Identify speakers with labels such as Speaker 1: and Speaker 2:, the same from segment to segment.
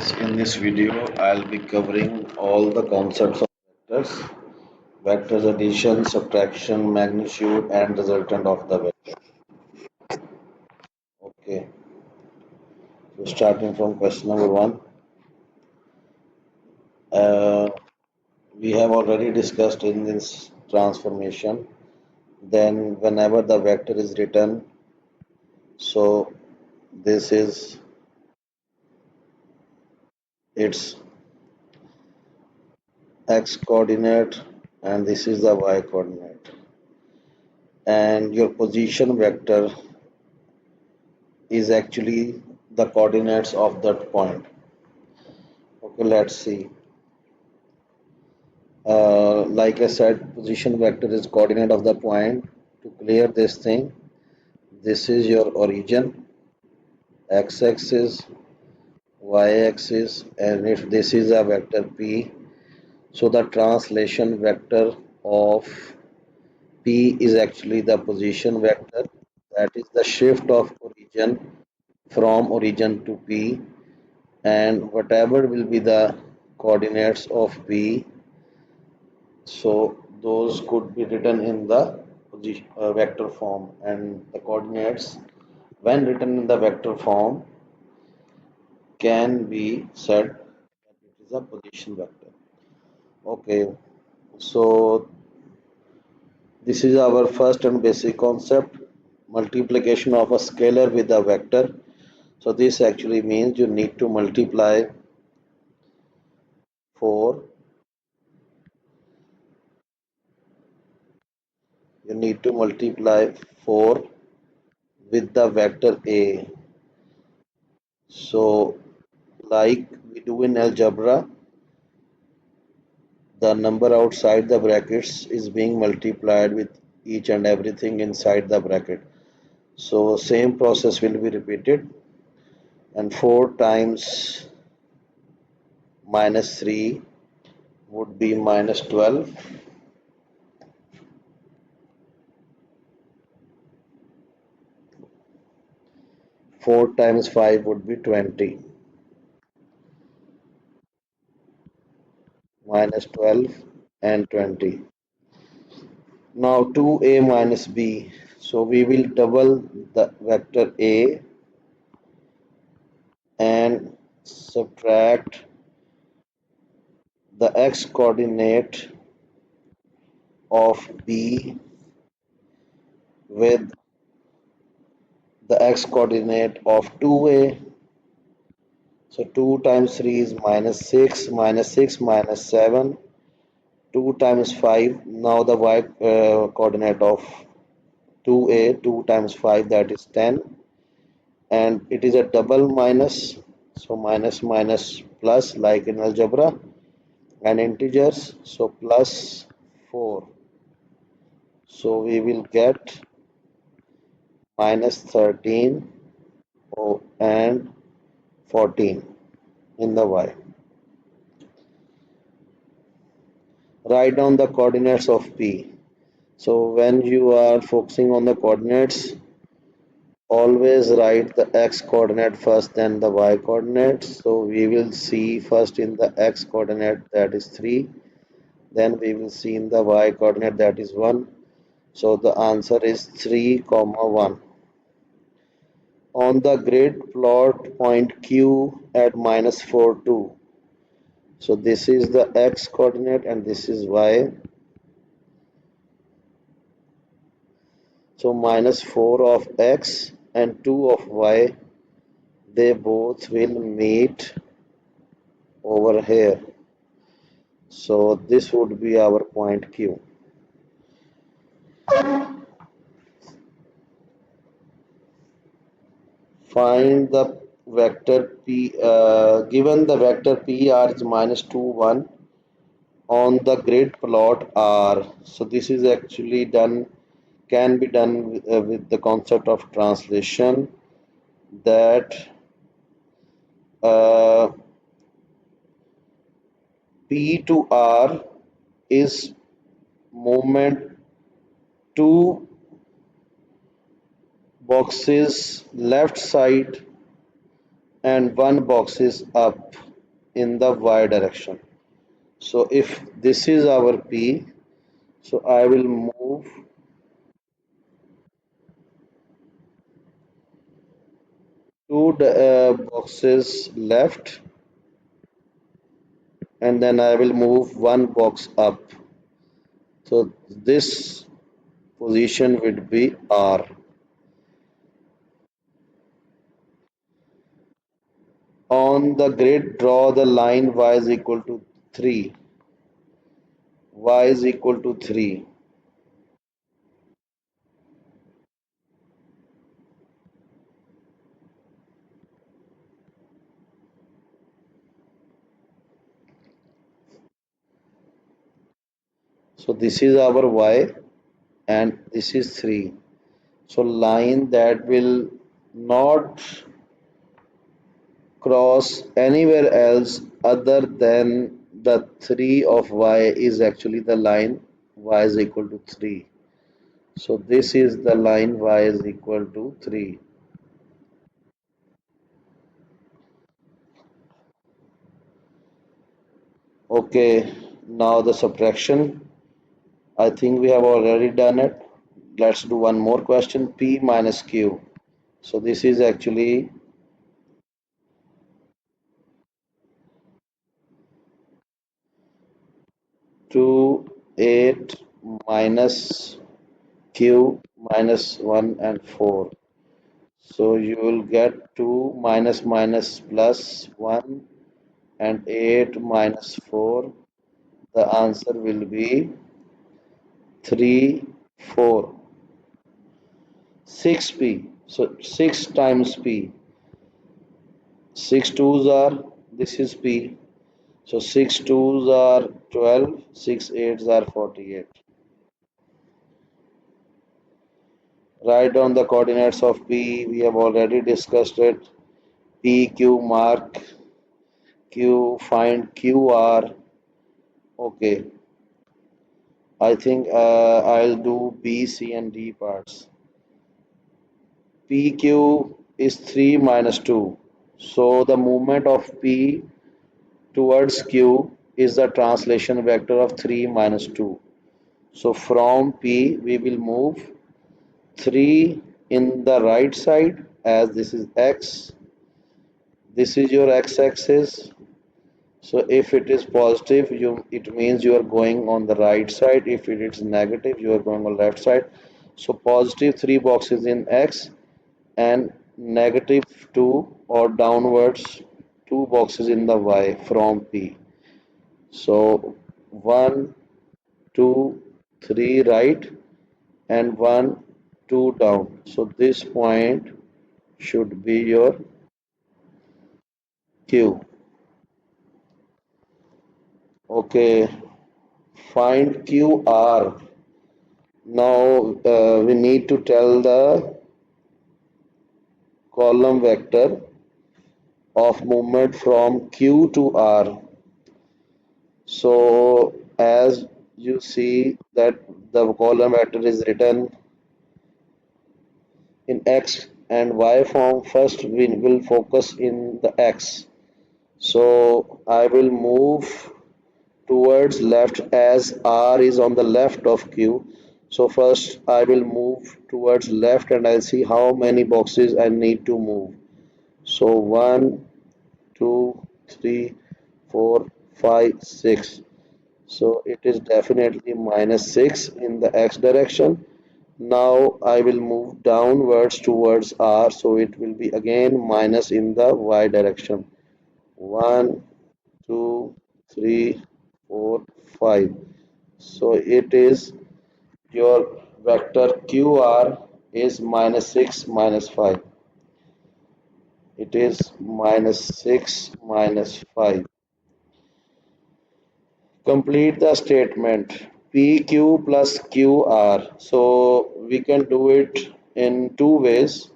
Speaker 1: In this video, I'll be covering all the concepts of vectors, vectors addition, subtraction, magnitude, and resultant of the vector. Okay, so starting from question number one, uh, we have already discussed in this transformation. Then, whenever the vector is written, so this is its x coordinate, and this is the y coordinate, and your position vector is actually the coordinates of that point. Okay, let's see. Like I said, position vector is coordinate of the point. To clear this thing, this is your origin, x-axis, y-axis, and if this is a vector p, so the translation vector of p is actually the position vector. That is the shift of origin from origin to p, and whatever will be the coordinates of p, so those could be written in the vector form, and the coordinates when written in the vector form can be said that it is a position vector. Okay, so this is our first and basic concept, multiplication of a scalar with a vector. So this actually means you need to multiply 4, you need to multiply 4 with the vector a. So like we do in algebra, the number outside the brackets is being multiplied with each and everything inside the bracket. So same process will be repeated, and 4 times minus 3 would be minus 12. 4 times 5 would be 20, minus 12 and 20. Now 2a minus b. So we will double the vector a and subtract the x coordinate of b with the x coordinate of 2a. So 2 times 3 is minus 6, minus 6 minus 7, 2 times 5. Now the y coordinate of 2a, 2 times 5, that is 10, and it is a double minus, so minus minus plus like in algebra, and integers, so plus 4. So we will get minus 13 and 14 in the y. Write down the coordinates of p. So when you are focusing on the coordinates, always write the x coordinate first, then the y coordinate. So we will see first in the x coordinate, that is 3, then we will see in the y coordinate, that is 1. So the answer is 3 comma 1. On the grid, plot point q at minus 4 2. So this is the x coordinate and this is y. So minus 4 of x and 2 of y, they both will meet over here. So this would be our point q. Find the vector p, given the vector pr is minus 2 1 on the grid plot r. So this is actually done, can be done with the concept of translation, that uh, p to r is movement 2 boxes left side and 1 box is up. in the y direction. So if this is our P, so I will move two boxes left and then I will move one box up. So this position would be R. On the grid, draw the line y is equal to 3. Y is equal to 3. So this is our y and this is 3. So line that will not cross anywhere else other than the 3 of y is actually the line y is equal to 3. So this is the line y is equal to 3. Okay, now the subtraction. I think we have already done it. Let's do one more question. P minus Q. So this is actually 2, 8 minus Q minus 1 and 4. So you will get 2 minus minus plus 1 and 8 minus 4. The answer will be 3, 4. 6p. So 6 times p. 6 twos are, this is p. So 6 twos are 12, 6 eights are 48. Write down the coordinates of p. We have already discussed it. P, Q, mark Q, find QR. Okay, I think I'll do B, C, and D parts. PQ is 3 minus 2. So the movement of P towards Q is the translation vector of 3 minus 2. So from P we will move 3 in the right side as this is X. This is your X axis. So if it is positive, it means you are going on the right side. If it is negative, you are going on the left side. So positive 3 boxes in X and negative 2 or downwards 2 boxes in the Y from P. So 1, 2, 3 right and 1, 2 down. So this point should be your Q. Okay, find QR. Now we need to tell the column vector of movement from Q to R. So as you see that the column vector is written in X and Y form, first we will focus in the X. So I will move towards left as R is on the left of Q. So first I will move towards left and I'll see how many boxes I need to move. So 1, 2, 3, 4, 5, 6. So it is definitely minus 6 in the x direction. Now I will move downwards towards R, so it will be again minus in the y direction. 1, 2, 3, 4, 5. So it is your vector QR is minus 6 minus 5. It is minus 6 minus 5. Complete the statement PQ plus QR. So we can do it in two ways.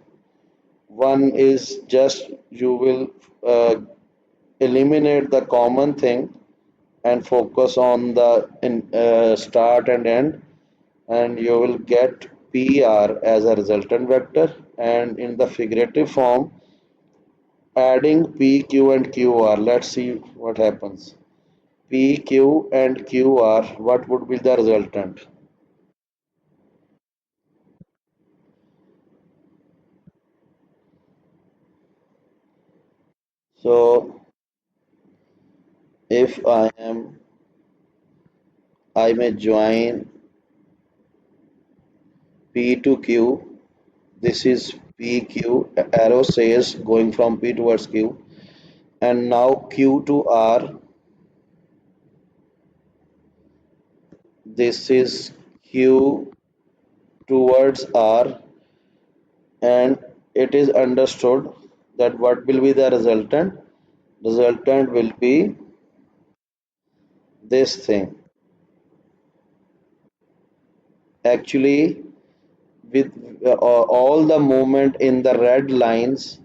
Speaker 1: One is just you will eliminate the common thing and focus on the start and end, and you will get PR as a resultant vector. And in the figurative form, adding P, Q and QR. Let's see what happens. P, Q and QR, what would be the resultant? So if I may join P to Q, this is PQ, arrow says going from P towards Q, and now Q to R, this is Q towards R, and it is understood that what will be the resultant? Resultant will be this thing. Actually, with all the movement in the red lines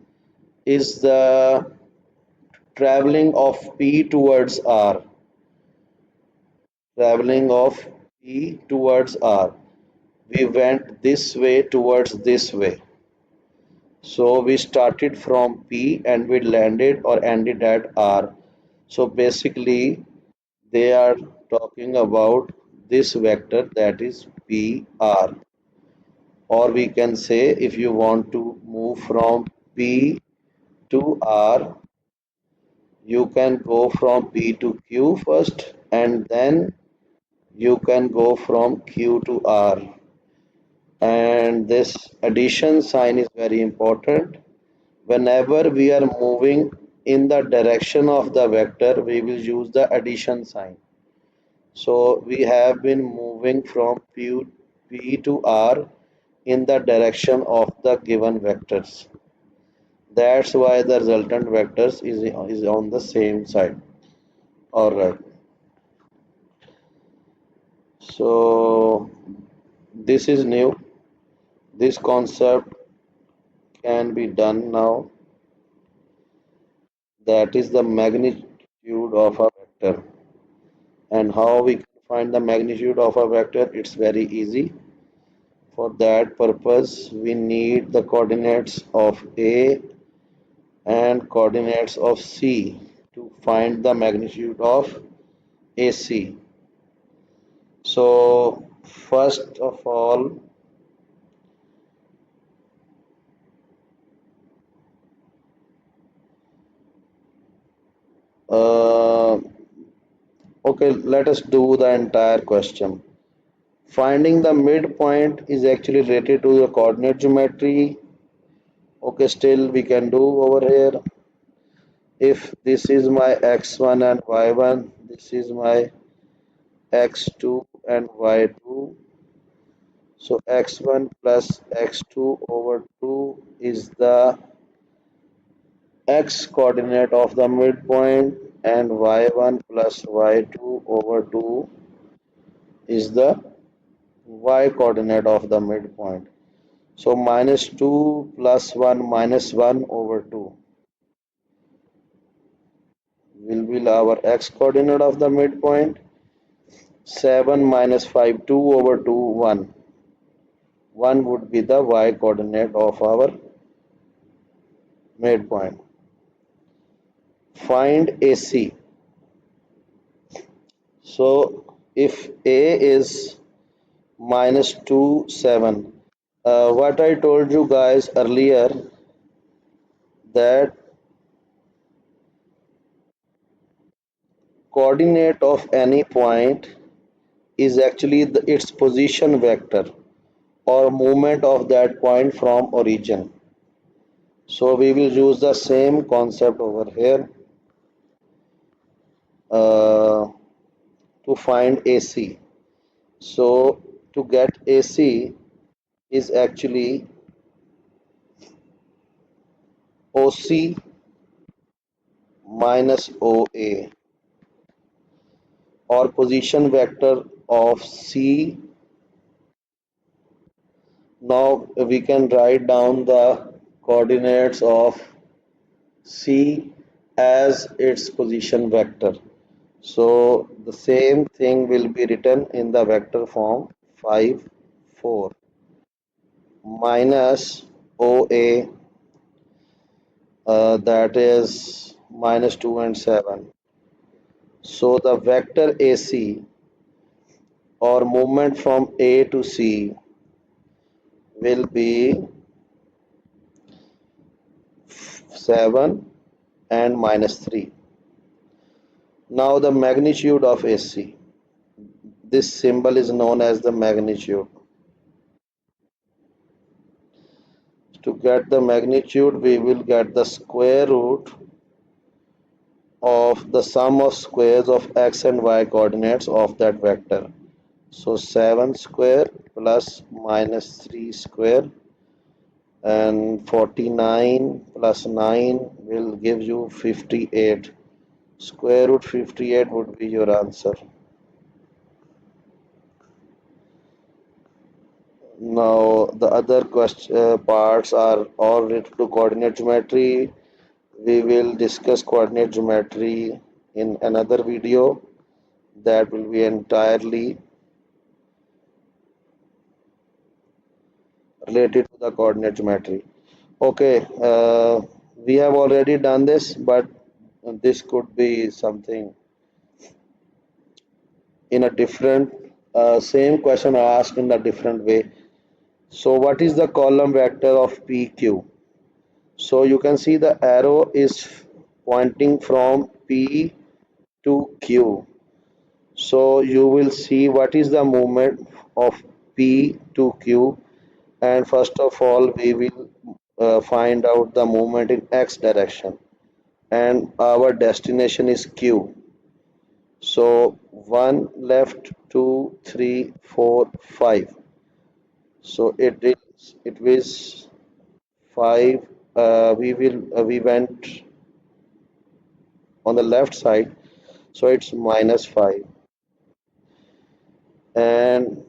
Speaker 1: is the traveling of P towards R, traveling of P towards R. We went this way towards this way. So we started from P and we landed or ended at R. So basically, they are talking about this vector, that is PR. Or we can say, if you want to move from P to R, you can go from P to Q first, and then you can go from Q to R. And this addition sign is very important. Whenever we are moving in the direction of the vector, we will use the addition sign. So we have been moving from P to R in the direction of the given vectors. That's why the resultant vectors is on the same side. Alright. So this is new. This concept can be done now. That is the magnitude of a vector. And how we can find the magnitude of a vector? It's very easy. For that purpose, we need the coordinates of A and coordinates of C to find the magnitude of AC. So, first of all, uh, okay, let us do the entire question. Finding the midpoint is actually related to the coordinate geometry. Okay, still we can do over here. If this is my x1 and y1, this is my x2 and y2. So x1 plus x2 over 2 is the x coordinate of the midpoint, and y1 plus y2 over 2 is the y coordinate of the midpoint. So minus 2 plus 1 minus 1 over 2 will be our x coordinate of the midpoint. 7 minus 5 2 over 2 1. 1 would be the y coordinate of our midpoint. Find AC. So if A is minus 2 7, what I told you guys earlier, that coordinate of any point is actually its position vector or movement of that point from origin. So we will use the same concept over here uh, to find AC. So to get AC is actually OC minus OA, or position vector of C. Now we can write down the coordinates of C as its position vector. So the same thing will be written in the vector form 5 4 minus OA that is minus 2 and 7. So the vector AC or movement from A to C will be 7 and minus 3. Now the magnitude of AC. This symbol is known as the magnitude. To get the magnitude, we will get the square root of the sum of squares of x and y coordinates of that vector. So 7 square plus minus 3 square and 49 plus 9 will give you 58. Square root 58 would be your answer. Now the other parts are all related to coordinate geometry. We will discuss coordinate geometry in another video that will be entirely related to the coordinate geometry. Okay, we have already done this, but this could be something in a different, same question asked in a different way. So, what is the column vector of PQ? So, you can see the arrow is pointing from P to Q. So, you will see what is the movement of P to Q, and first of all, we will find out the movement in x direction, and our destination is Q. So 1 left, 2, 3, 4, 5. So it is 5. We went on the left side, so it's minus 5. And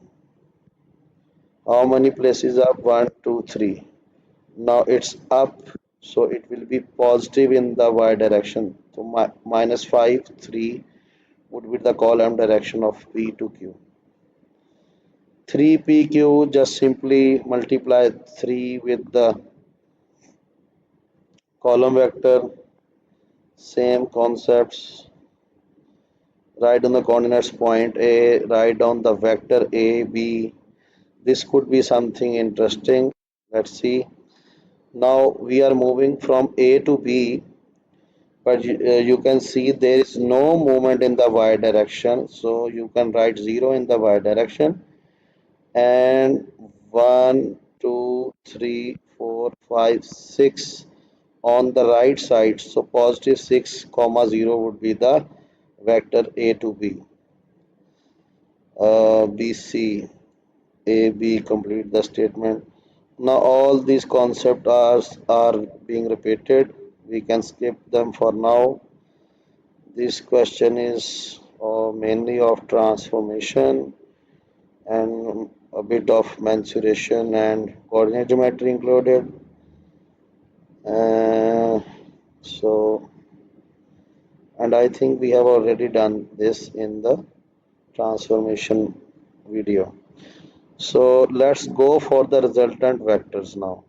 Speaker 1: how many places up? One, 2, 3. Now it's up, so it will be positive in the y direction. So minus 5, 3 would be the column direction of P to Q. 3PQ, just simply multiply 3 with the column vector, same concepts. Write on the coordinates point A, write down the vector A, B. This could be something interesting. Let's see. Now we are moving from A to B, but you can see there is no movement in the y direction. So you can write 0 in the y direction, and 1, 2, 3, 4, 5, 6 on the right side. So positive 6 comma 0 would be the vector A to B. BC, AB, complete the statement. Now all these concepts are being repeated. We can skip them for now. This question is mainly of transformation and a bit of mensuration and coordinate geometry included. Uh, so, and I think we have already done this in the transformation video. So let's go for the resultant vectors now.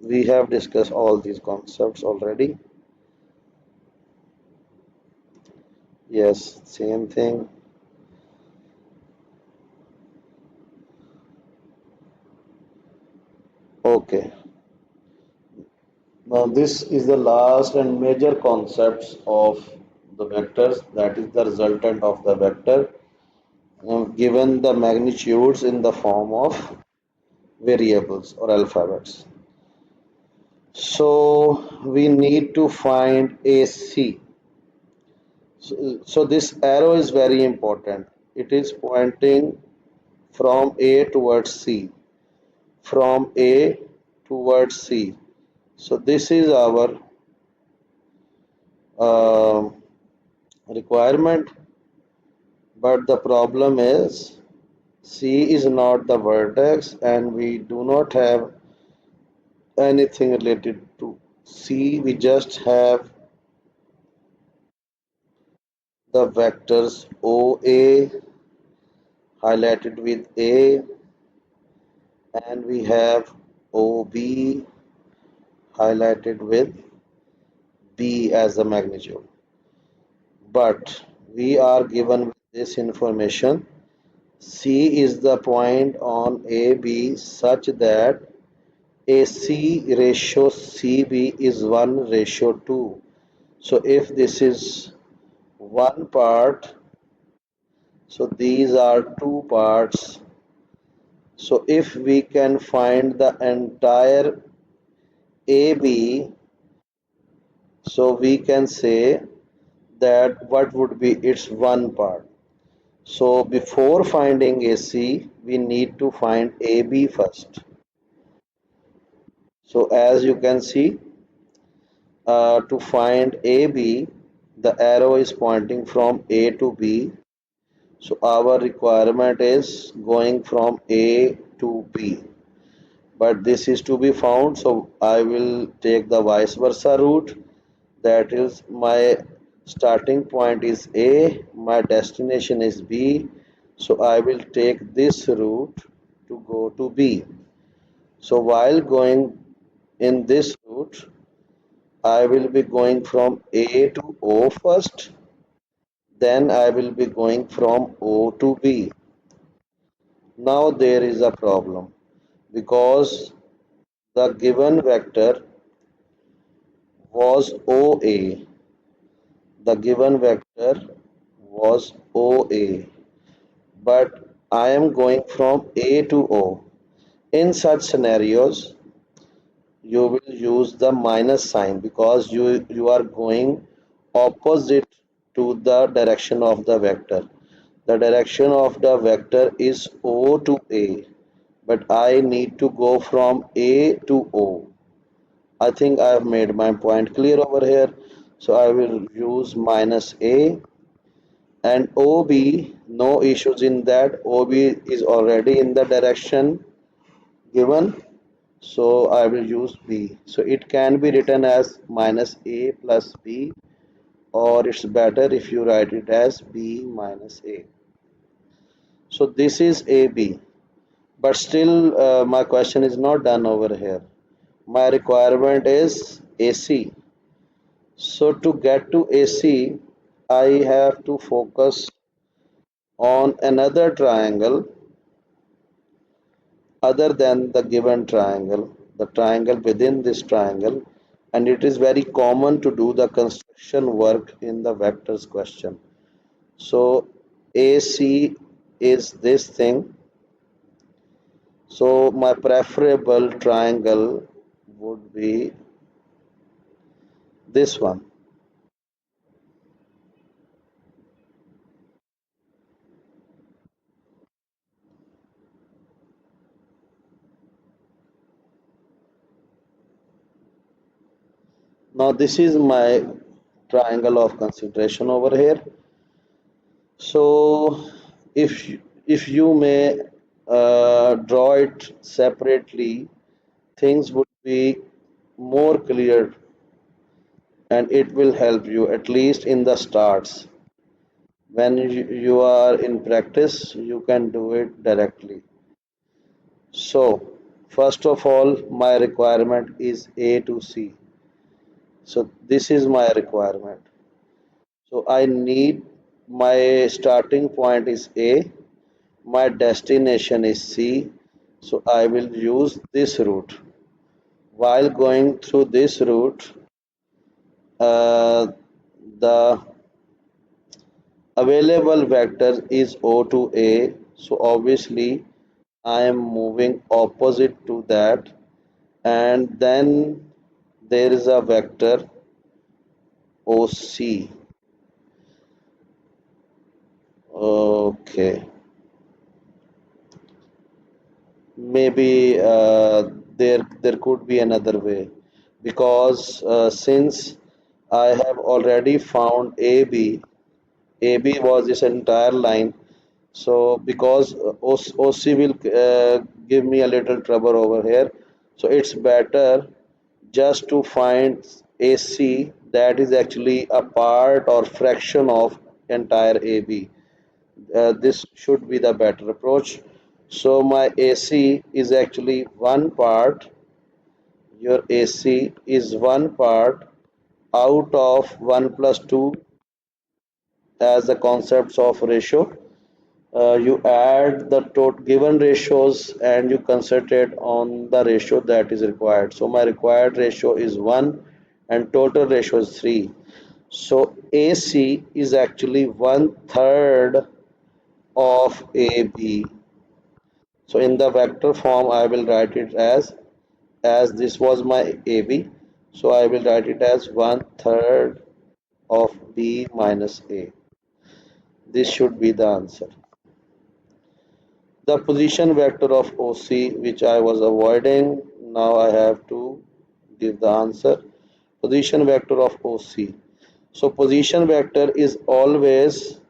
Speaker 1: We have discussed all these concepts already. Yes, same thing. Okay. Now this is the last and major concepts of the vectors, that is the resultant of the vector, given the magnitudes in the form of variables or alphabets. So we need to find AC. So this arrow is very important. It is pointing from A towards C. From A towards C. So this is our uh, requirement, but the problem is C is not the vertex and we do not have anything related to C. We just have the vectors OA highlighted with A, and we have OB highlighted with B as the magnitude. But we are given with this information. C is the point on AB such that AC ratio CB is 1 ratio 2. So if this is one part, so these are two parts. So if we can find the entire AB, so we can say that what would be its one part. So before finding AC, we need to find AB first. So as you can see, to find AB, the arrow is pointing from A to B. So our requirement is going from A to B. But this is to be found, so I will take the vice versa route. That is, my starting point is A, my destination is B. So I will take this route to go to B. So while going in this route, I will be going from A to O first, then I will be going from O to B. Now there is a problem because the given vector was OA. The given vector was OA, but I am going from A to O. In such scenarios, you will use the minus sign because you are going opposite to the direction of the vector. The direction of the vector is O to A, but I need to go from A to O. I think I have made my point clear over here. So I will use minus A and OB, no issues in that. OB is already in the direction given. So I will use B. So it can be written as minus A plus B, or it's better if you write it as B minus A. So this is AB. But still, my question is not done over here. My requirement is AC. So to get to AC, I have to focus on another triangle other than the given triangle, the triangle within this triangle, and it is very common to do the construction work in the vectors question. So AC is this thing. So my preferable triangle would be this one. Now this is my triangle of consideration over here. So if you may draw it separately, things would be more clear and it will help you at least in the starts. When you are in practice, you can do it directly. So first of all, my requirement is A to C. So this is my requirement. So I need my starting point is A, my destination is C, so I will use this route. While going through this route, uh, the available vector is O to A, so obviously I am moving opposite to that, and then there is a vector OC. Okay, maybe there could be another way because since I have already found AB, AB was this entire line. So because OC will give me a little trouble over here, so it's better just to find AC that is actually a part or fraction of entire AB. This should be the better approach. So my AC is actually one part, your AC is one part out of 1 plus 2 as the concepts of ratio. You add the given ratios and you concentrate on the ratio that is required. So my required ratio is 1 and total ratio is 3. So AC is actually one third of AB. So in the vector form, I will write it as this was my AB. So I will write it as one third of B minus A. This should be the answer. The position vector of OC, which I was avoiding, now I have to give the answer. Position vector of OC. So position vector is always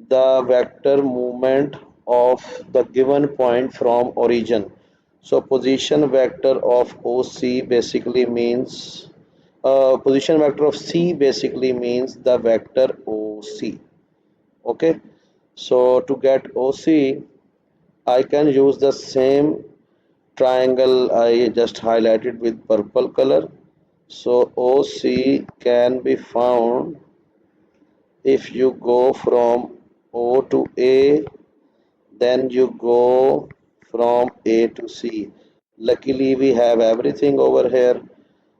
Speaker 1: the vector movement of the given point from origin. So position vector of OC basically means position vector of C basically means the vector OC. Okay, so to get OC, I can use the same triangle I just highlighted with purple color. So OC can be found if you go from O to A, then you go from A to C. Luckily, we have everything over here.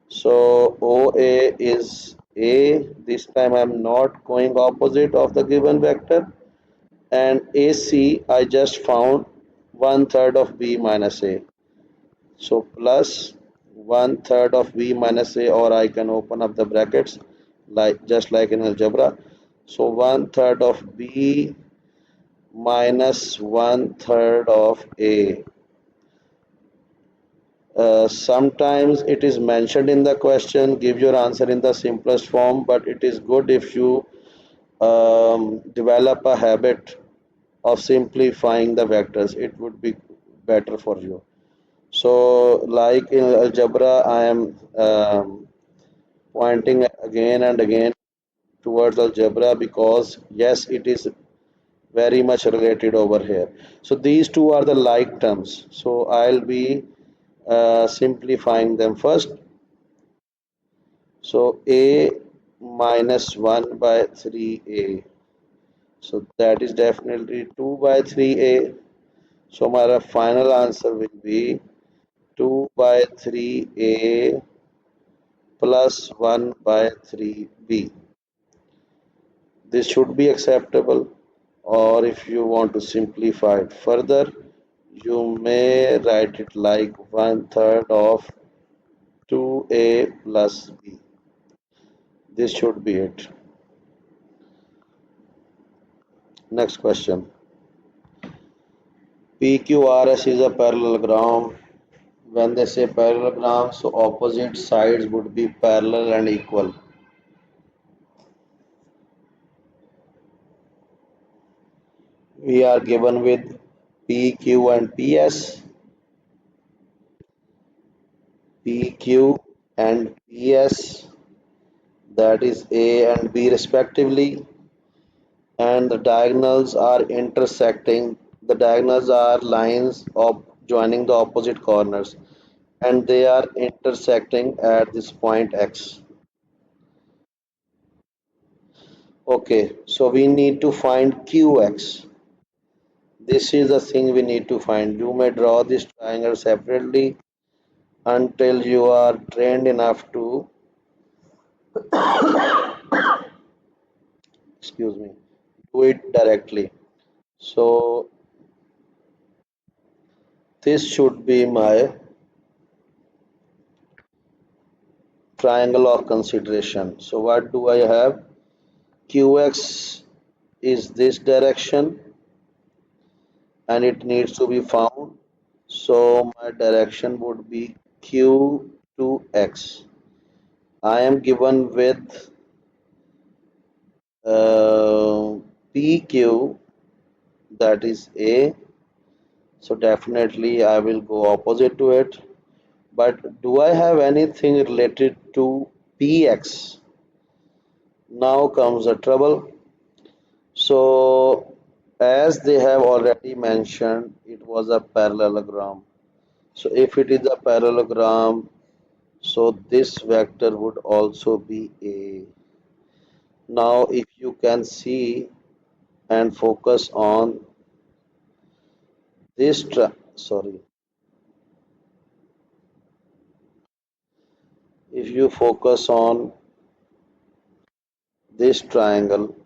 Speaker 1: So OA is A. This time I'm not going opposite of the given vector. And AC, I just found one third of B minus A. So plus one third of B minus A, or I can open up the brackets like just like in algebra. So one third of B minus one third of A. Sometimes it is mentioned in the question, give your answer in the simplest form, but it is good if you develop a habit of simplifying the vectors. It would be better for you. So, like in algebra, I am pointing again and again towards algebra because, yes, it is very much related over here. So, these two are the like terms. So, I'll be simplifying them first. So A minus 1 by 3A. So that is definitely 2 by 3A. So my final answer will be 2 by 3A plus 1 by 3B. This should be acceptable. Or if you want to simplify it further, you may write it like one third of 2A plus B. This should be it. Next question. PQRS is a parallelogram. When they say parallelogram, so opposite sides would be parallel and equal. We are given with PQ and PS, PQ and PS, that is A and B respectively, and the diagonals are intersecting. The diagonals are lines of joining the opposite corners, and they are intersecting at this point X. Okay, so we need to find QX. This is the thing we need to find. You may draw this triangle separately until you are trained enough to, excuse me, do it directly. So this should be my triangle of consideration. So what do I have? QX is this direction and it needs to be found. So my direction would be Q to X. I am given with PQ, that is A, so definitely I will go opposite to it. But do I have anything related to PX? Now comes the trouble. So as they have already mentioned, it was a parallelogram. So if it is a parallelogram, So this vector would also be A. Now if you can see and focus on this sorry, if you focus on this triangle,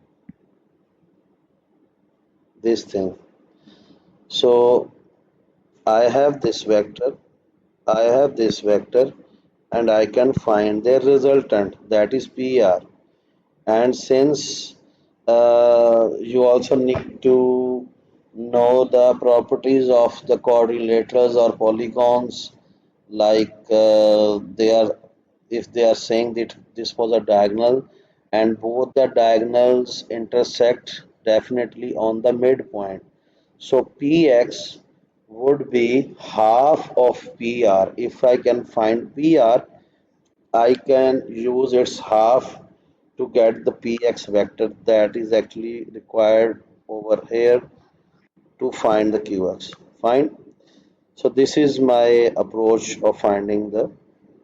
Speaker 1: this thing. So I have this vector, I have this vector, and I can find their resultant, that is PR. And since you also need to know the properties of the quadrilaterals or polygons, like they are, if they are saying that this was a diagonal and both the diagonals intersect definitely on the midpoint, so px would be half of pr. If I can find pr, I can use its half to get the px vector that is actually required over here to find the qx. Fine. So this is my approach of finding the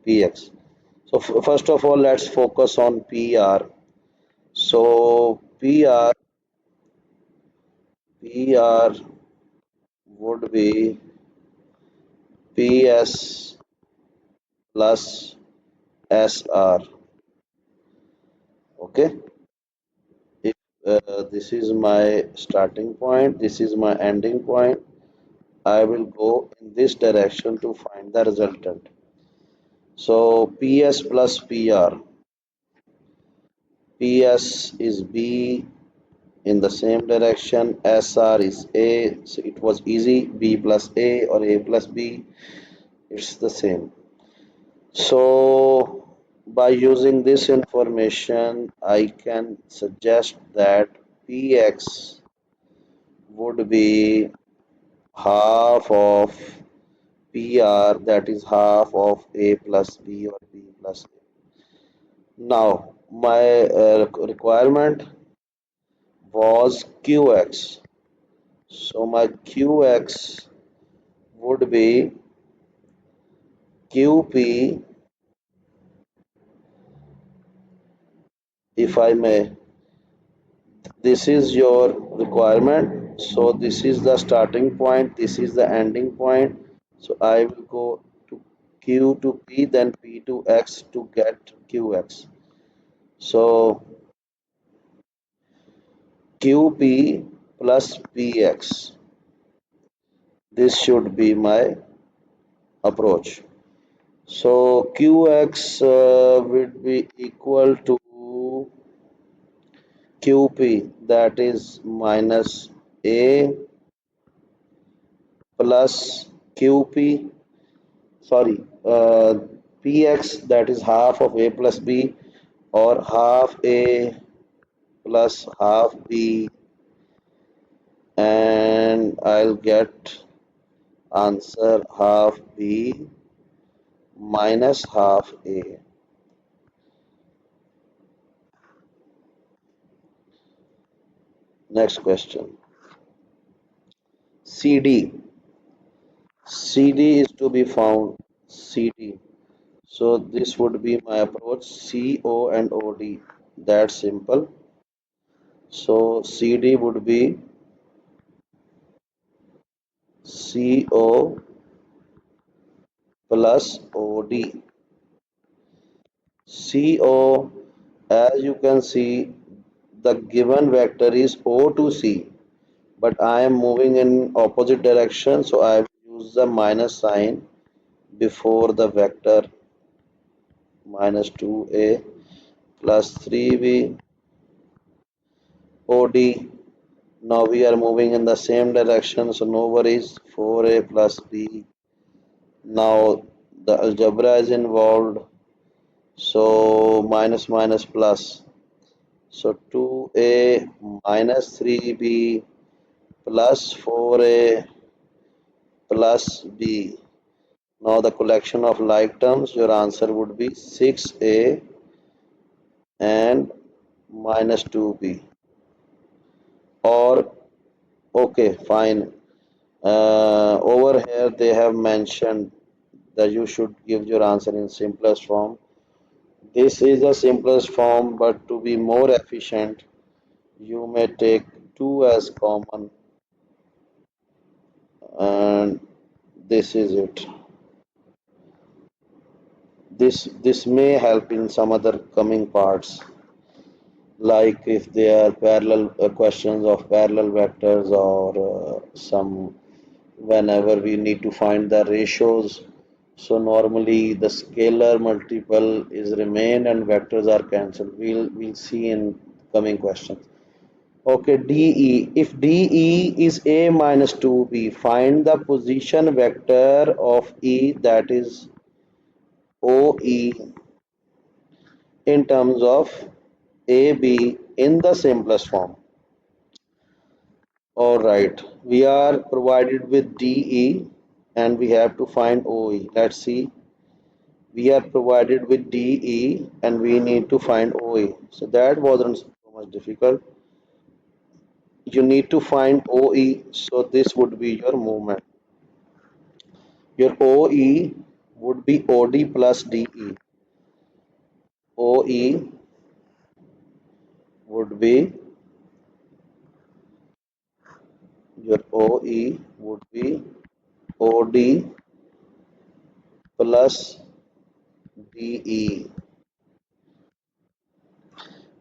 Speaker 1: px. So first of all, let's focus on pr. So pr would be ps plus sr. Okay. If this is my starting point, this is my ending point, I will go in this direction to find the resultant. So PS plus PR. PS is B in the same direction. SR is A. So it was easy. B plus A or A plus B. It's the same. So by using this information, I can suggest that PX would be half of PR, that is half of A plus B or B plus A. Now, my requirement was QX. So my QX would be QP, if I may. This is your requirement. So this is the starting point, this is the ending point. So I will go to Q to P, then P to X to get QX. So QP plus PX. This should be my approach. So QX would be equal to QP, that is minus A plus QP, sorry, PX, that is half of A plus B, or half A plus half B, and I'll get answer half B minus half A. Next question. CD. CD is to be found. CD. So this would be my approach. CO and OD. That's simple. So CD would be CO plus OD. CO, as you can see, the given vector is O to C, but I am moving in opposite direction, so I will use the minus sign before the vector, minus 2A plus 3B OD. Now we are moving in the same direction, so no worries. 4A plus B. Now the algebra is involved, so minus minus plus. So 2A minus 3B plus 4A plus B. Now the collection of like terms, your answer would be 6A and minus 2B. Or, okay, fine. Over here they have mentioned that you should give your answer in simplest form. This is the simplest form, but to be more efficient, you may take 2 as common, and this is it. This may help in some other coming parts, like if they are parallel questions of parallel vectors, or some whenever we need to find the ratios. So normally the scalar multiple is remain and vectors are cancelled. We'll see in coming questions. Okay, DE. If DE is A minus 2B, find the position vector of E, that is OE, in terms of AB in the simplest form. Alright, we are provided with DE and we have to find OE. Let's see. We are provided with DE and we need to find OE. So that wasn't so much difficult. You need to find OE, so this would be your movement. Your OE would be OD plus DE. OE would be your OE would be OD plus DE.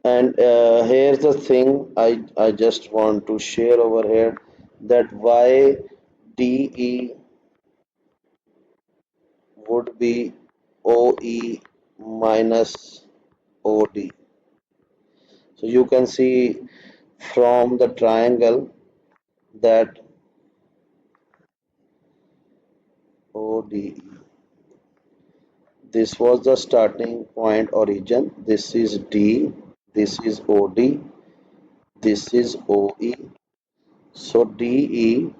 Speaker 1: And here's the thing I just want to share over here, that why DE would be OE minus OD. So you can see from the triangle that ODE. This was the starting point origin. This is D, this is OD, this is OE. So DE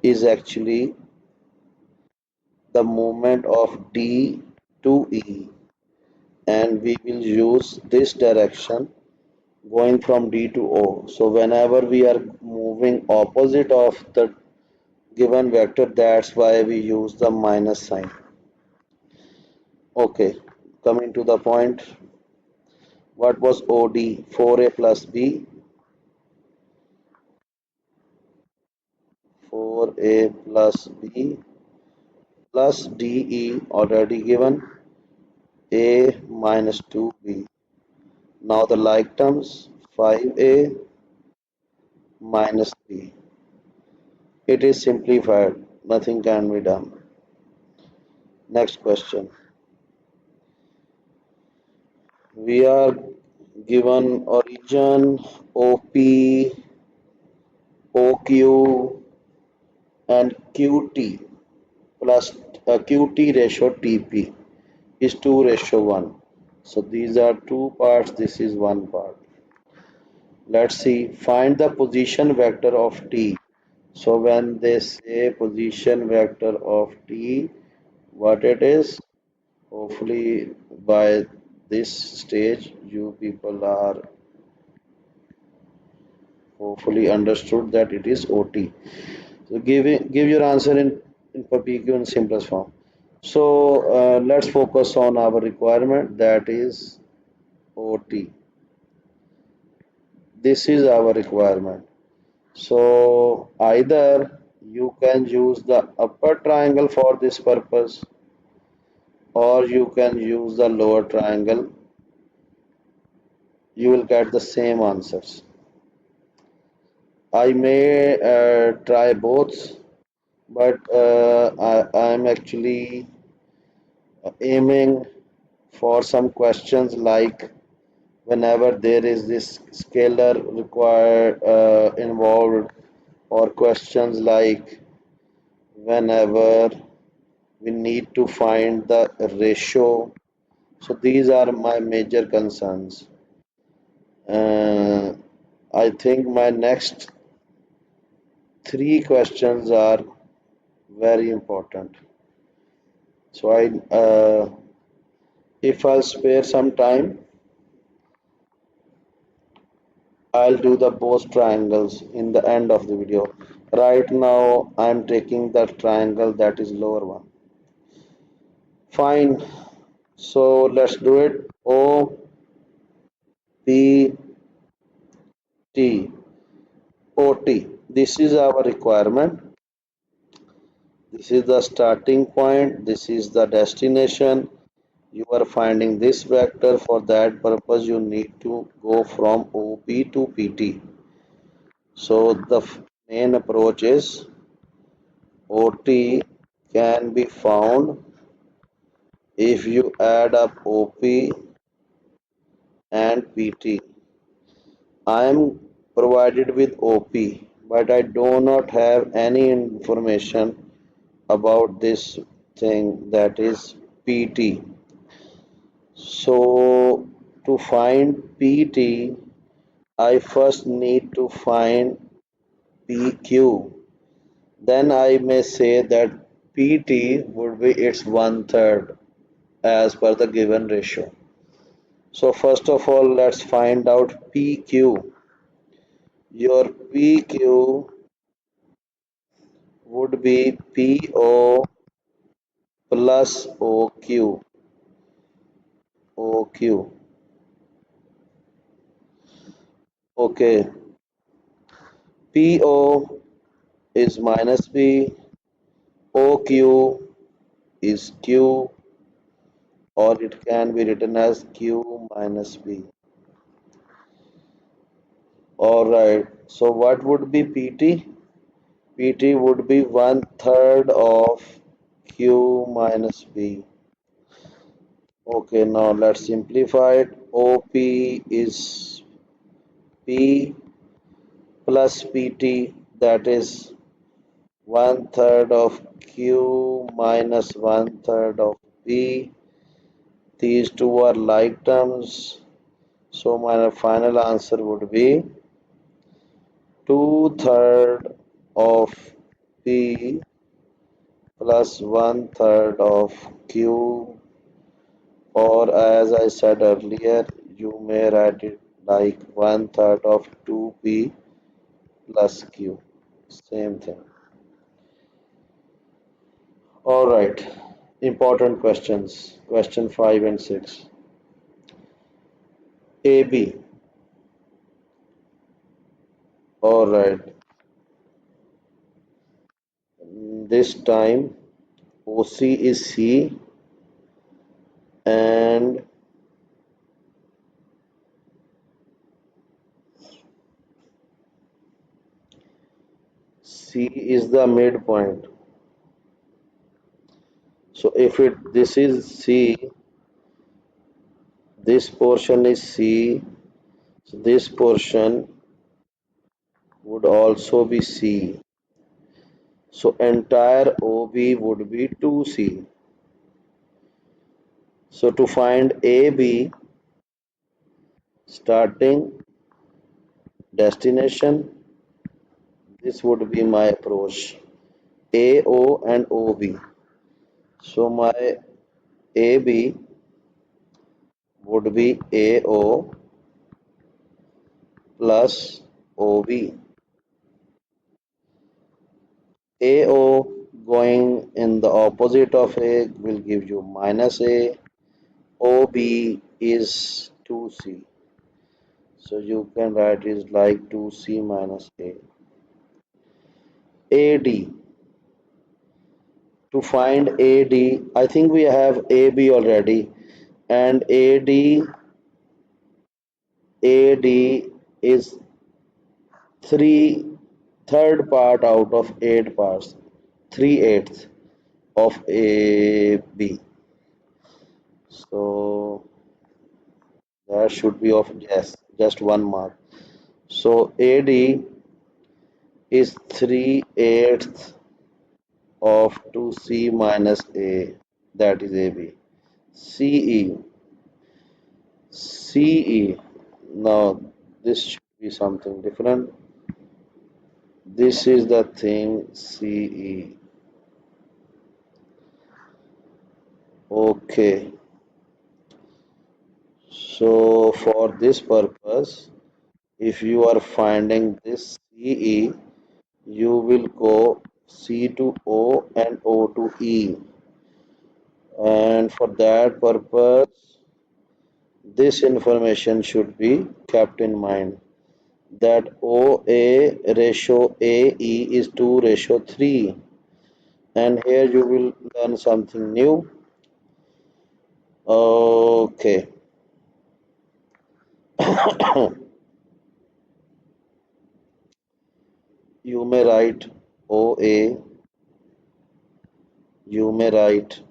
Speaker 1: is actually the movement of D to E, and we will use this direction going from D to O. So whenever we are moving opposite of the given vector, that's why we use the minus sign. Okay, coming to the point, what was OD? 4A plus B, 4A plus B plus DE already given, A minus 2B. Now the like terms, 5A minus B. It is simplified, nothing can be done. Next question. We are given origin OP, OQ and QT plus QT ratio TP is 2 ratio 1. So these are two parts, this is one part. Let's see, find the position vector of T. So when they say position vector of T, what it is, hopefully by this stage you people are hopefully understood that it is OT. So give your answer in PQ in simplest form. So let's focus on our requirement, that is OT. This is our requirement. So either you can use the upper triangle for this purpose, or you can use the lower triangle. You will get the same answers. I may try both, but I am actually aiming for some questions like whenever there is this scalar required involved, or questions like whenever we need to find the ratio. So these are my major concerns. uh, I think my next three questions are very important. So if I'll spare some time, I'll do the both triangles in the end of the video. Right now, I'm taking the triangle that is lower one. Fine. So let's do it. O P T O T. This is our requirement. This is the starting point. This is the destination. You are finding this vector. For that purpose, you need to go from OP to PT. So the main approach is OT can be found if you add up OP and PT. I am provided with OP, but I do not have any information about this thing that is PT. So to find PT, I first need to find PQ. Then I may say that PT would be its one third as per the given ratio. So first of all, let's find out PQ. Your PQ would be PO plus OQ. OQ. Okay. PO is minus B, OQ is Q, or it can be written as Q minus B. Alright, so what would be PT? PT would be one third of Q minus B. Okay, now let's simplify it. OP is P plus PT, that is one third of Q minus one third of P. These two are like terms, so my final answer would be two-third of P plus one third of Q, or as I said earlier, you may write it like one third of 2P plus Q. Same thing. Alright, important questions. Question 5 and 6. AB. Alright, this time OC is C and C is the midpoint. So if it this is C, this portion is C, so this portion would also be C. So entire OB would be 2C. So to find AB, starting, destination, this would be my approach. AO and OB. So my AB would be AO plus OB. AO going in the opposite of A will give you minus A. OB is 2C. So you can write it like 2C minus A. AD. To find AD, I think we have AB already. And AD is three third part out of eight parts. 3/8 of AB. So that should be of yes, just one mark. So AD is 3/8 of 2C minus A, that is AB. CE, CE. Now this should be something different. This is the thing CE. Okay. So for this purpose, if you are finding this CE, you will go C to O and O to E. And for that purpose, this information should be kept in mind that OA ratio AE is 2 ratio 3. And here you will learn something new. Okay. You may write OA, you may write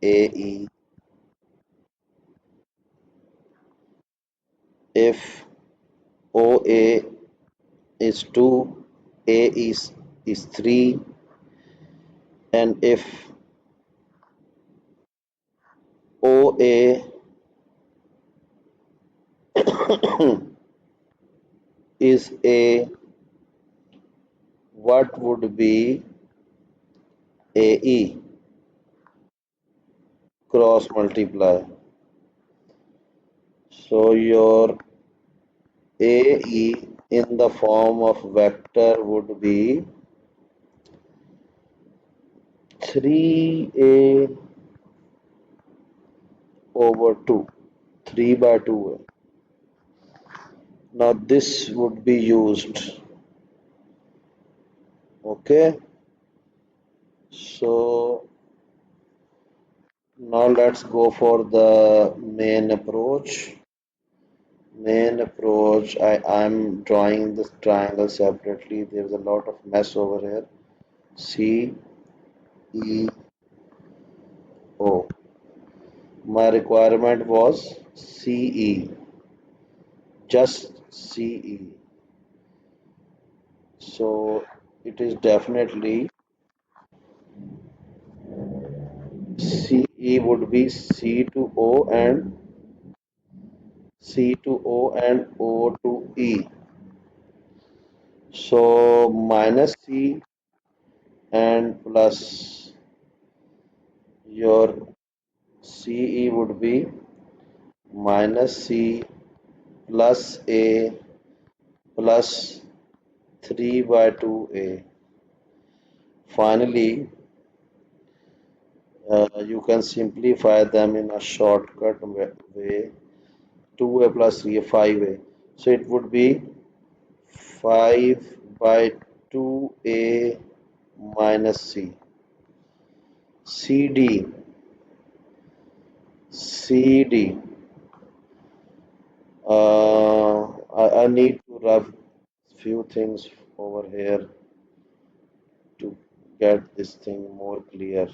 Speaker 1: AE. If OA is 2, A is 3, and if OA is A, what would be AE? Cross multiply. So your AE in the form of vector would be 3A over 2. 3 by 2. Now this would be used. Okay. So now let's go for the main approach. I'm drawing this triangle separately. There's a lot of mess over here. C E O. My requirement was CE, just CE. So it is definitely CE would be C to O and C to O and O to E. So minus C and plus your CE would be minus C plus A plus 3 by 2A. Finally, you can simplify them in a shortcut way 2A plus 3A 5A. So it would be 5 by 2A minus C. CD, CD. I need to rub few things over here to get this thing more clear.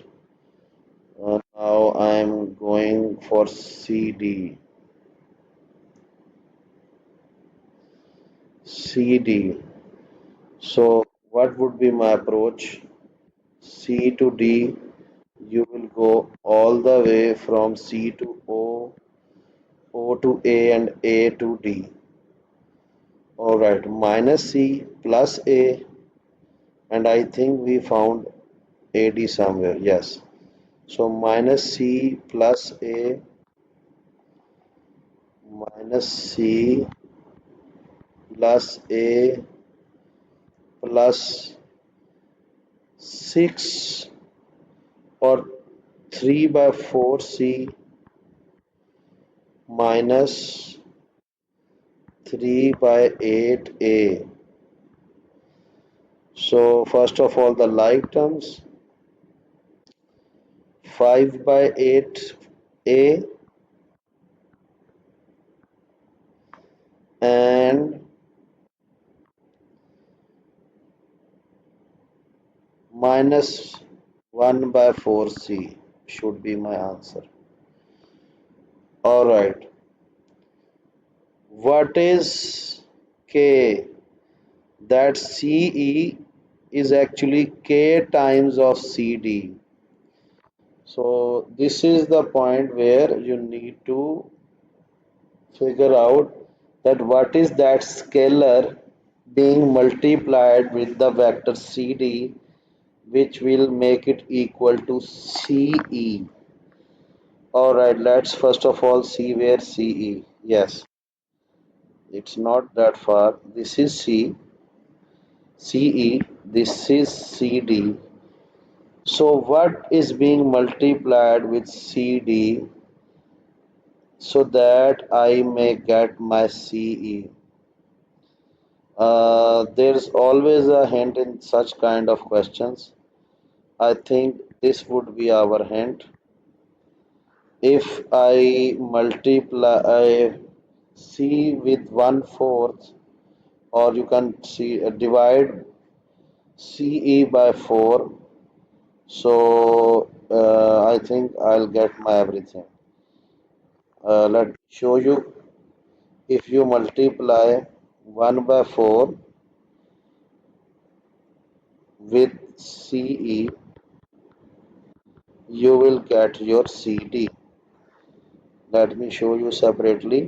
Speaker 1: Now I'm going for CD. CD. So what would be my approach? C to D, you will go all the way from C to O, O to A, and A to D. Alright, minus C plus A, and I think we found AD somewhere. Yes. So minus C plus A minus C plus A plus 6 or 3 by 4 C minus 3 by 8 A. So first of all the like terms 5 by 8 A and minus 1 by 4 C should be my answer. Alright, what is K? That CE is actually K times of CD. So this is the point where you need to figure out that what is that scalar being multiplied with the vector CD which will make it equal to CE. Alright, let's first of all see where CE. Yes, it's not that far. This is CE, this is CD. So what is being multiplied with CD so that I may get my CE? There's always a hint in such kind of questions. I think this would be our hint. If I multiply C with 1/4, or you can see divide CE by 4, so I think I'll get my everything. Let me show you. If you multiply 1 by 4 with CE, you will get your CD. Let me show you separately.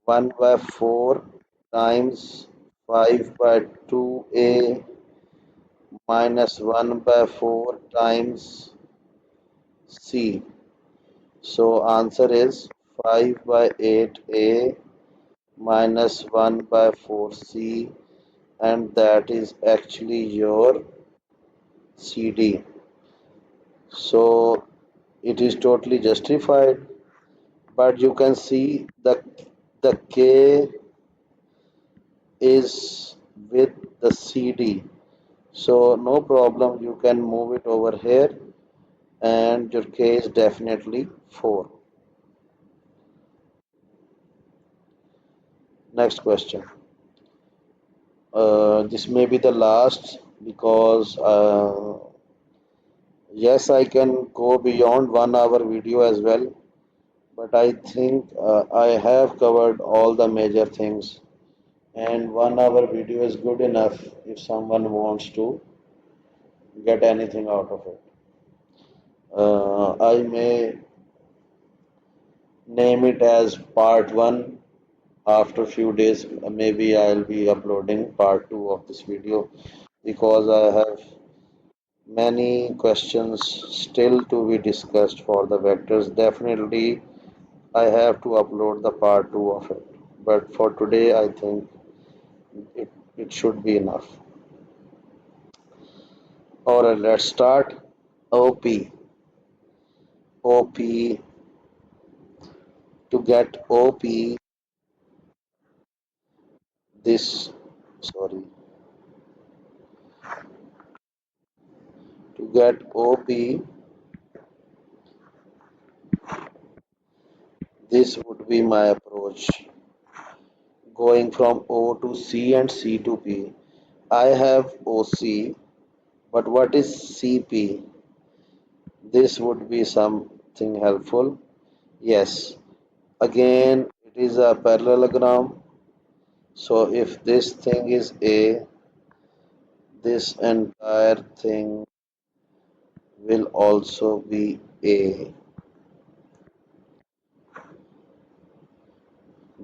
Speaker 1: 1 by 4 times 5 by 2A minus 1 by 4 times C. So answer is 5 by 8A minus 1 by 4C, and that is actually your CD. So it is totally justified, but you can see the K is with the CD. So no problem, you can move it over here, and your K is definitely 4. Next question. This may be the last because yes, I can go beyond 1 hour video as well, but I think I have covered all the major things, and 1 hour video is good enough if someone wants to get anything out of it. I may name it as part 1. After few days, maybe I'll be uploading part 2 of this video because I have many questions still to be discussed for the vectors. Definitely, I have to upload the part 2 of it. But for today, I think it should be enough. Alright, let's start. OP. OP. To get OP, this, sorry, to get OP, this would be my approach. Going from O to C and C to P. I have OC, but what is CP? This would be something helpful. Yes, again, it is a parallelogram. So if this thing is A, this entire thing will also be A.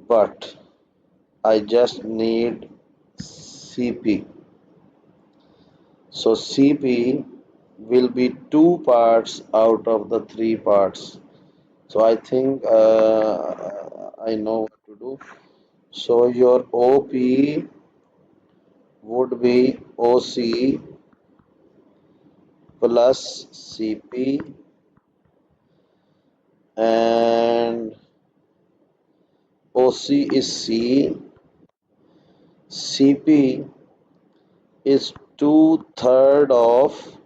Speaker 1: But I just need CP. So CP will be two parts out of the three parts. So I think I know what to do. So your OP would be OC plus CP, and OC is C, CP is 2/3 of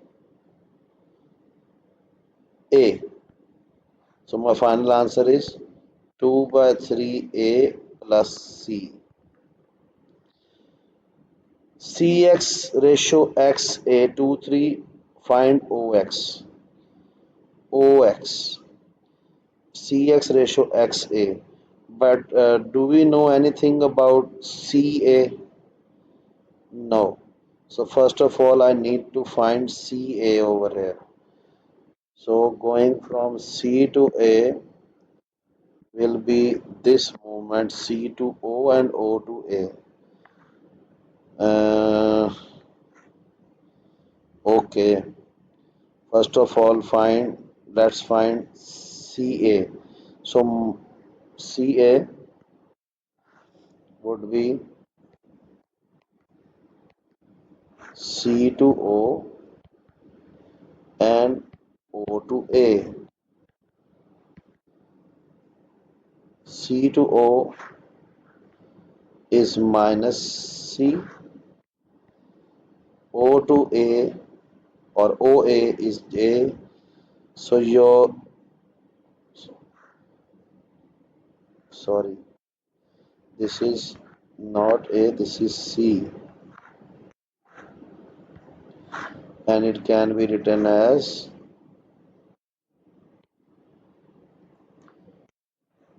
Speaker 1: A. So my final answer is 2 by 3A plus C. CX ratio XA 23, find OX. OX. CX ratio XA. But do we know anything about CA? No. So first of all, I need to find CA over here. So going from C to A will be this movement C to O and O to A. Okay. First of all, let's find CA. So CA would be C to O and O to A. C to O is minus C. O to A or OA is A. So your, sorry, this is not A, this is C, and it can be written as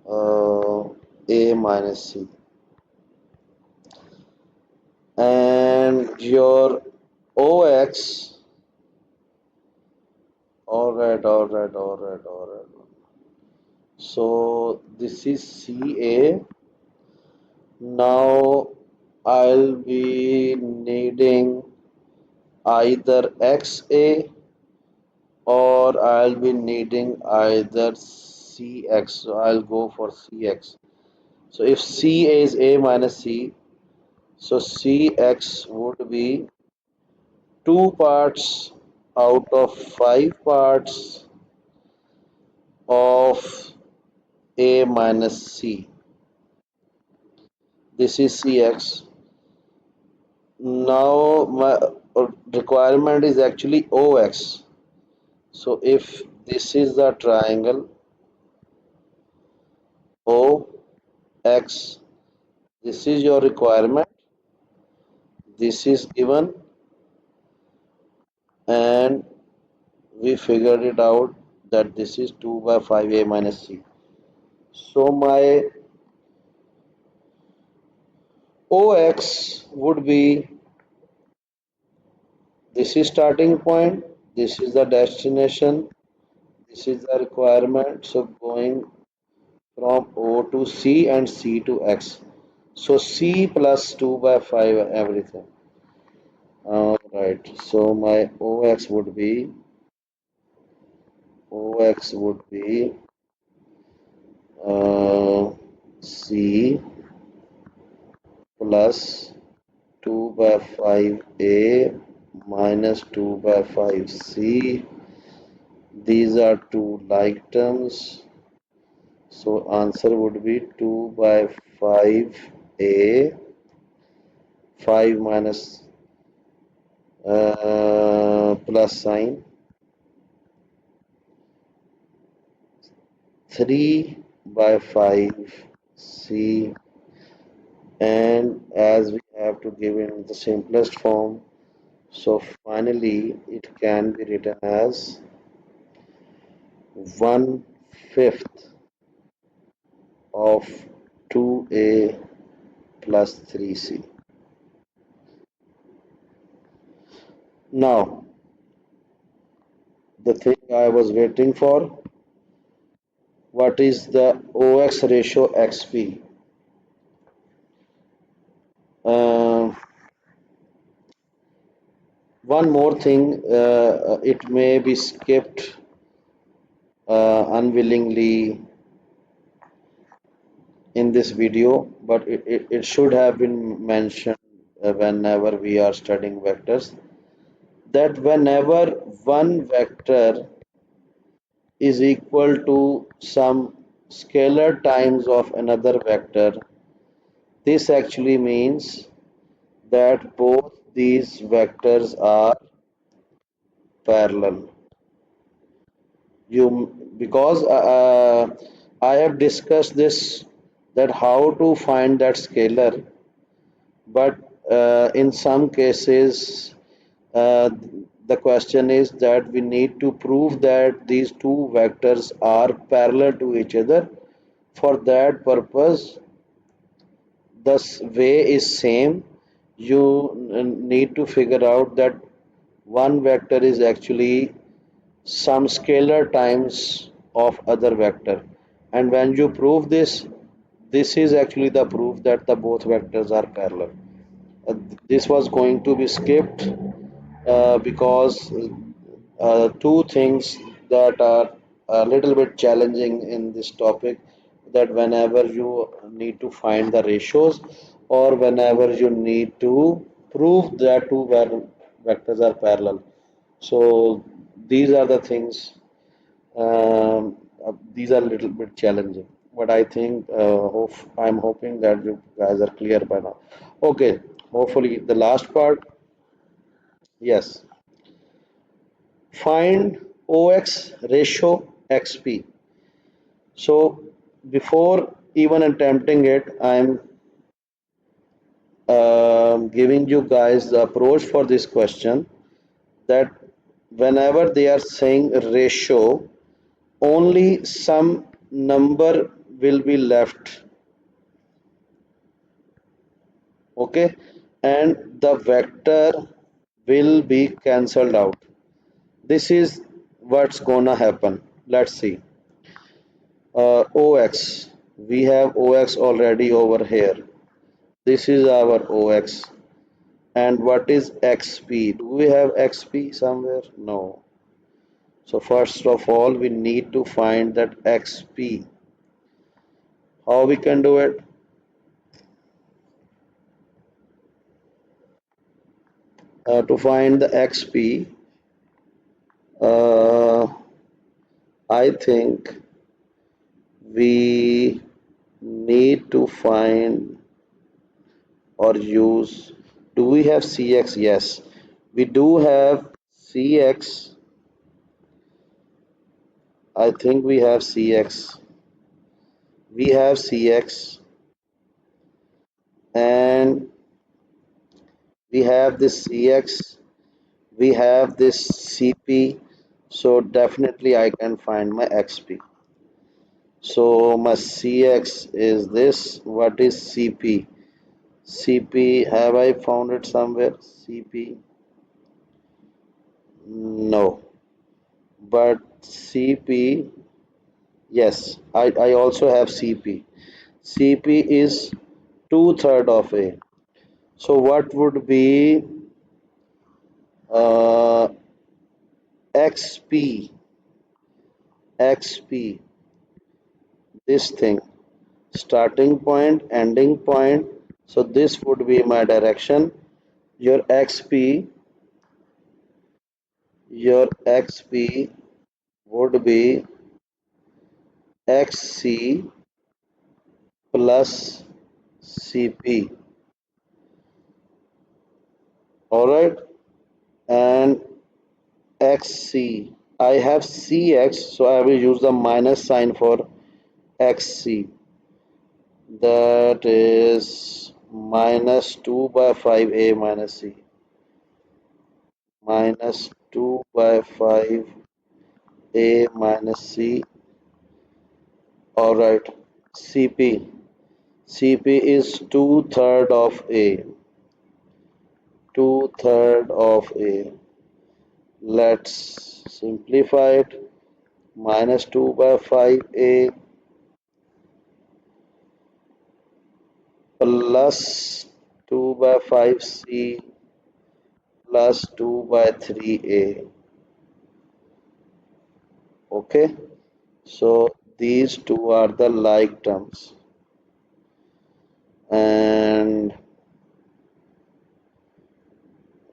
Speaker 1: uh, A minus C. And your OX, all right. So this is CA. Now I'll be needing either XA or I'll be needing either CX. So I'll go for CX. So if CA is A minus C, so CX would be 2 parts out of 5 parts of A minus C. This is CX. Now my requirement is actually OX. So if this is the triangle OX, this is your requirement, this is given, and we figured it out that this is 2 by 5A minus C. So my OX would be, this is starting point, this is the destination, this is the requirement. So going from O to C and C to X. So C plus 2 by 5 everything. Alright, so my OX would be uh, C plus 2 by 5A minus 2 by 5C. These are two like terms. So answer would be 2 by 5A, 5 minus plus sign, 3 by 5C, and as we have to give in the simplest form, so finally it can be written as 1/5 of 2A plus 3C. Now, the thing I was waiting for, what is the OX ratio XP? Uh, One more thing, it may be skipped unwillingly in this video, but it should have been mentioned whenever we are studying vectors, that whenever one vector is equal to some scalar times of another vector, this actually means that both these vectors are parallel. You, because I have discussed this, that how to find that scalar, but in some cases uh, the question is that we need to prove that these two vectors are parallel to each other. For that purpose, the way is same. You need to figure out that one vector is actually some scalar times of other vector, and when you prove this, this is actually the proof that the both vectors are parallel. This was going to be skipped because two things that are a little bit challenging in this topic, that whenever you need to find the ratios or whenever you need to prove that two vectors are parallel. So these are the things. These are a little bit challenging, but I think I'm hoping that you guys are clear by now. Okay, hopefully the last part. Yes, find OX ratio XP. So before even attempting it, I'm giving you guys the approach for this question, that whenever they are saying ratio, only some number will be left, okay, and the vector will be cancelled out. This is what's gonna happen. Let's see. OX, we have OX already over here. This is our OX. And what is XP? Do we have XP somewhere? No. So first of all, we need to find that XP. How we can do it? To find the XP, uh, I think we need to find or use. Do we have CX? Yes, we do have CX. I think we have CX. We have CX, and we have this CX. We have this CP. So definitely I can find my XP. So my CX is this. What is CP? CP, have I found it somewhere? CP? No. But CP, yes, I also have CP. CP is two-third of A. So what would be uh, XP? XP, this thing. Starting point, ending point. So this would be my direction. Your XP, your XP would be XC plus CP. Alright, and XC. I have CX, so I will use the minus sign for XC. That is minus 2 by 5A minus C. Minus 2 by 5A minus C. Alright, CP. CP is two-third of A. Two-third of A. Let's simplify it. Minus 2 by 5A plus 2 by 5C plus 2 by 3A. Okay, so these two are the like terms, and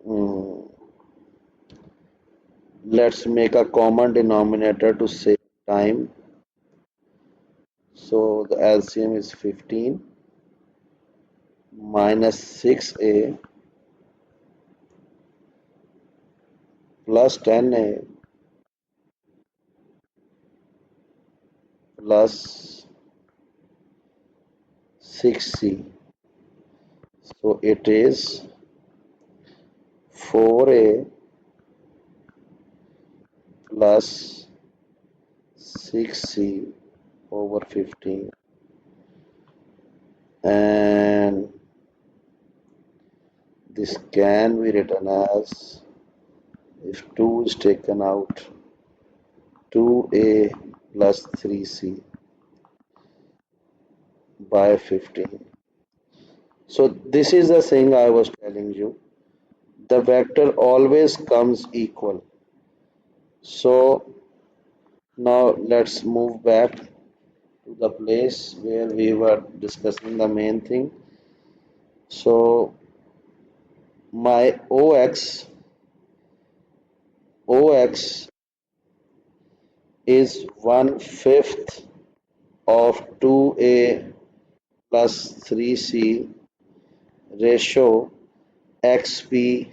Speaker 1: mm, let's make a common denominator to save time. So the LCM is 15 minus 6A plus 10A plus 6C. So it is 4A plus 6C over 15, and this can be written as, if 2 is taken out, 2A plus 3C by 15. So this is the thing I was telling you. The vector always comes equal. So now let's move back to the place where we were discussing the main thing. So my OX is 1/5 of 2a plus 3c ratio xp,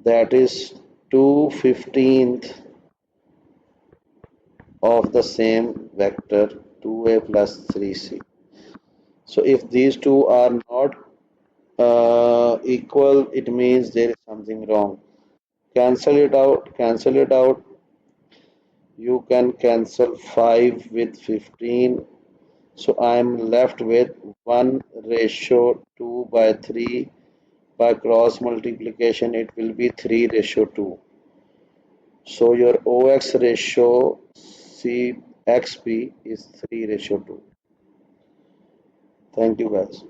Speaker 1: that is 2/15 of the same vector 2a plus 3c. So if these two are not equal, it means there is something wrong. Cancel it out. You can cancel 5 with 15. So I am left with 1 ratio 2 by 3. By cross multiplication, it will be 3 ratio 2. So your OX ratio CXP is 3 ratio 2. Thank you guys.